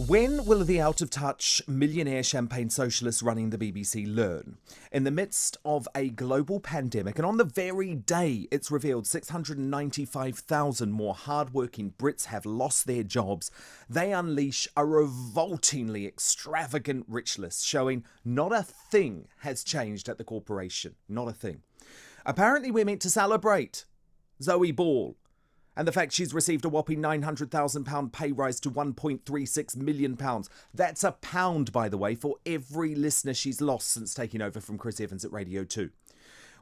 When will the out-of-touch millionaire champagne socialists running the BBC learn? In the midst of a global pandemic, and on the very day it's revealed 695,000 more hard-working Brits have lost their jobs, they unleash a revoltingly extravagant rich list showing not a thing has changed at the corporation. Not a thing. Apparently we're meant to celebrate Zoe Ball and the fact she's received a whopping £900,000 pay rise to £1.36 million. That's a pound, by the way, for every listener she's lost since taking over from Chris Evans at Radio 2.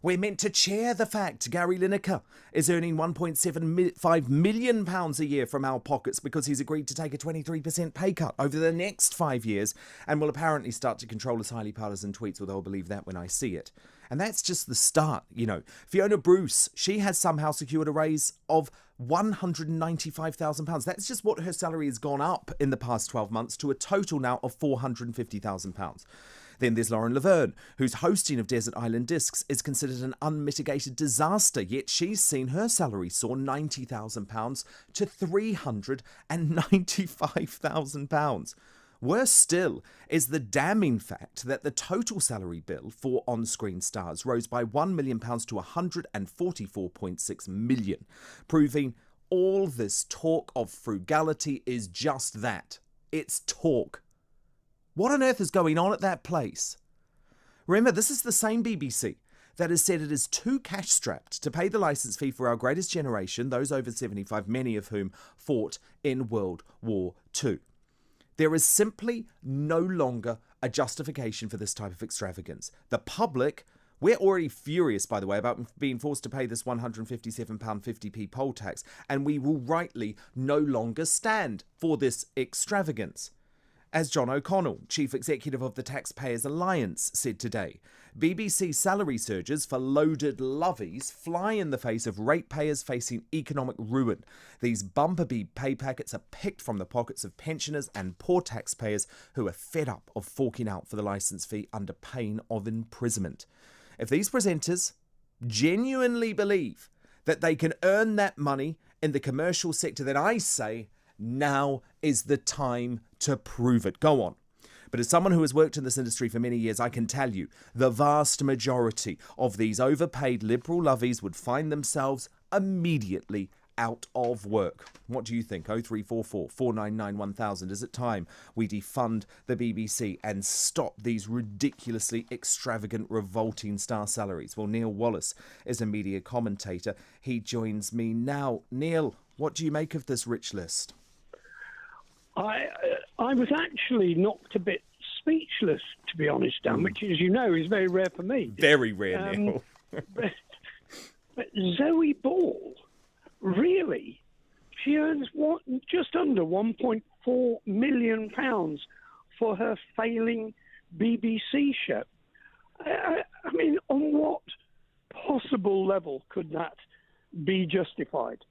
We're meant to cheer the fact Gary Lineker is earning £1.75 million a year from our pockets because he's agreed to take a 23% pay cut over the next 5 years and will apparently start to control his highly partisan tweets, although I'll believe that when I see it. And that's just the start, you know. Fiona Bruce, she has somehow secured a raise of £195,000. That's just what her salary has gone up in the past 12 months to a total now of £450,000. Then there's Laverne, whose hosting of Desert Island Discs is considered an unmitigated disaster, yet she's seen her salary soar £90,000 to £395,000. Worse still is the damning fact that the total salary bill for on-screen stars rose by £1 million to £144.6 million, proving all this talk of frugality is just that. It's talk. What on earth is going on at that place? Remember, this is the same BBC that has said it is too cash-strapped to pay the licence fee for our greatest generation, those over 75, many of whom fought in World War II. There is simply no longer a justification for this type of extravagance. The public, we're already furious, by the way, about being forced to pay this £157.50p poll tax, and we will rightly no longer stand for this extravagance. As John O'Connell, Chief Executive of the Taxpayers Alliance, said today, BBC salary surges for loaded lovies fly in the face of ratepayers facing economic ruin. These bumblebee pay packets are picked from the pockets of pensioners and poor taxpayers who are fed up of forking out for the licence fee under pain of imprisonment. If these presenters genuinely believe that they can earn that money in the commercial sector, then I say now is the time to prove it. Go on. But as someone who has worked in this industry for many years, I can tell you the vast majority of these overpaid liberal lovies would find themselves immediately out of work. What do you think? 0344 499 1000. Is it time we defund the BBC and stop these ridiculously extravagant, revolting star salaries? Well, Neil Wallis is a media commentator. He joins me now. Neil, what do you make of this rich list? I was actually knocked a bit speechless, to be honest, Dan, which, as you know, is very rare for me. Very rare, Neil. but Zoe Ball, really? She earns just under £1.4 million for her failing BBC show. I mean, on what possible level could that be justified?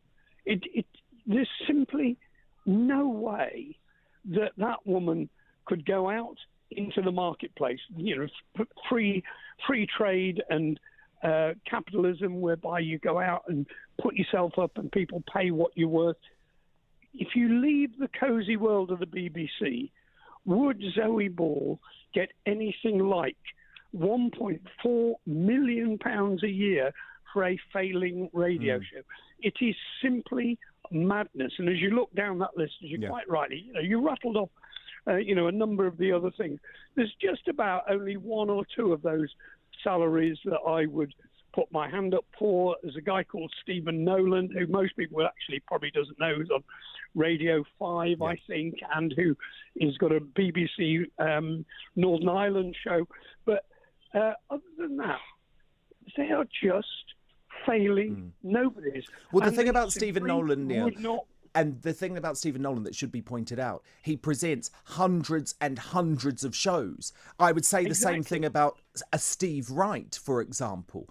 There's simply no way that woman could go out into the marketplace, you know, free trade and capitalism, whereby you go out and put yourself up and people pay what you're worth. If you leave the cosy world of the BBC, would Zoe Ball get anything like £1.4 million a year for a failing radio show? It is simply madness. And as you look down that list, as you quite rightly, you rattled off, a number of the other things. There's just about only one or two of those salaries that I would put my hand up for. There's a guy called Stephen Nolan, who most people actually probably doesn't know, who's on Radio 5, I think, and who has got a BBC Northern Ireland show. But other than that, they are just failing. Nobody is. Well, the thing about Stephen Nolan, Neil, and the thing about Stephen Nolan that should be pointed out, he presents hundreds and hundreds of shows. I would say the same thing about a Steve Wright, for example.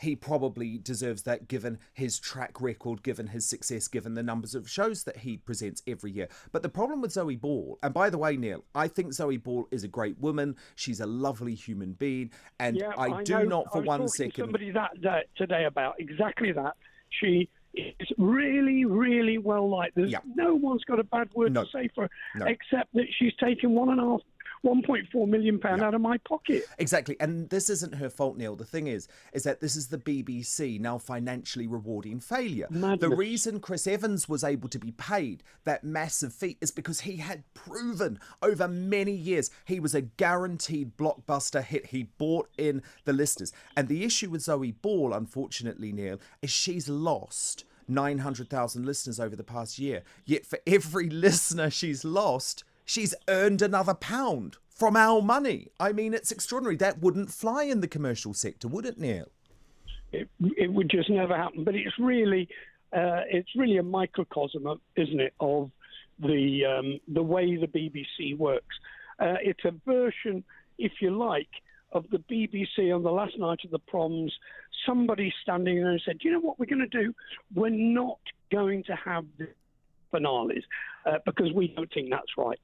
He probably deserves that given his track record, given his success, given the numbers of shows that he presents every year. But the problem with Zoe Ball, and by the way, Neil, I think Zoe Ball is a great woman. She's a lovely human being. And I do not for one second... somebody that today about exactly that. She is really, really well liked. There's no one's got a bad word to say for her, except that she's taken £1.4 million out of my pocket. Exactly. And this isn't her fault, Neil. The thing is that this is the BBC now financially rewarding failure. Madness. The reason Chris Evans was able to be paid that massive fee is because he had proven over many years he was a guaranteed blockbuster hit. He brought in the listeners. And the issue with Zoe Ball, unfortunately, Neil, is she's lost 900,000 listeners over the past year. Yet for every listener she's lost, she's earned another £1 from our money. I mean, it's extraordinary. That wouldn't fly in the commercial sector, would it, Neil? It would just never happen. But it's really a microcosm, isn't it, of the way the BBC works. It's a version, if you like, of the BBC on the last night of the proms. Somebody standing there and said, "You know what we're going to do? We're not going to have the finales because we don't think that's right."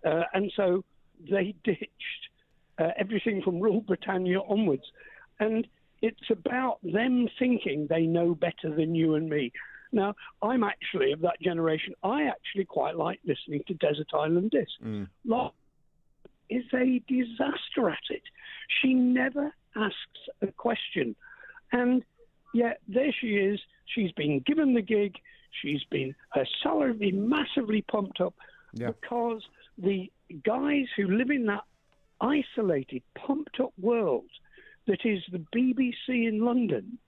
And so they ditched everything from Rule Britannia onwards. And it's about them thinking they know better than you and me. Now, I'm actually of that generation. I actually quite like listening to Desert Island Disc. Lot is a disaster at it. She never asks a question. And yet there she is. She's been given the gig. Her salary has been massively pumped up because the guys who live in that isolated, pumped-up world that is the BBC in London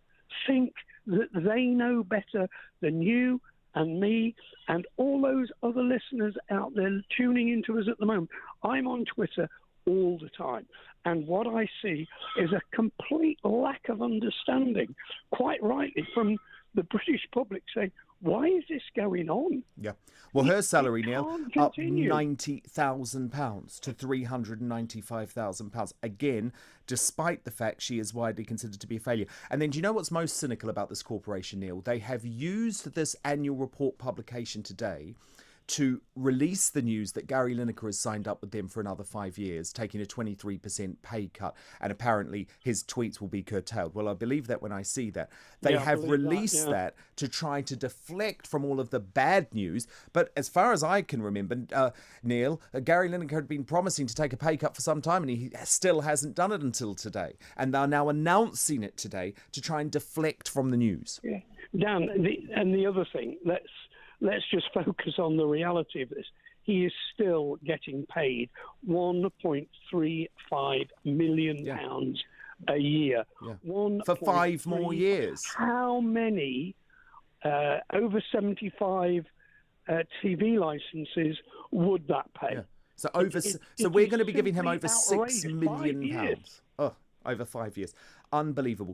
think that they know better than you and me and all those other listeners out there tuning into us at the moment. I'm on Twitter all the time, and what I see is a complete lack of understanding, quite rightly, from the British public saying, why is this going on? Yeah. Well, her salary, Neil, up £90,000 to £395,000. Again, despite the fact she is widely considered to be a failure. And then do you know what's most cynical about this corporation, Neil? They have used this annual report publication today to release the news that Gary Lineker has signed up with them for another 5 years, taking a 23% pay cut, and apparently his tweets will be curtailed. Well, I believe that when I see that. They have released that to try to deflect from all of the bad news. But as far as I can remember, Neil, Gary Lineker had been promising to take a pay cut for some time, and he still hasn't done it until today. And they're now announcing it today to try and deflect from the news. Yeah. Dan, the other thing, let's just focus on the reality of this. He is still getting paid £1.35 million a year. For 5 more years. How many over 75 TV licenses would that pay? So we're going to be giving him over £6 million. Over 5 years. Unbelievable.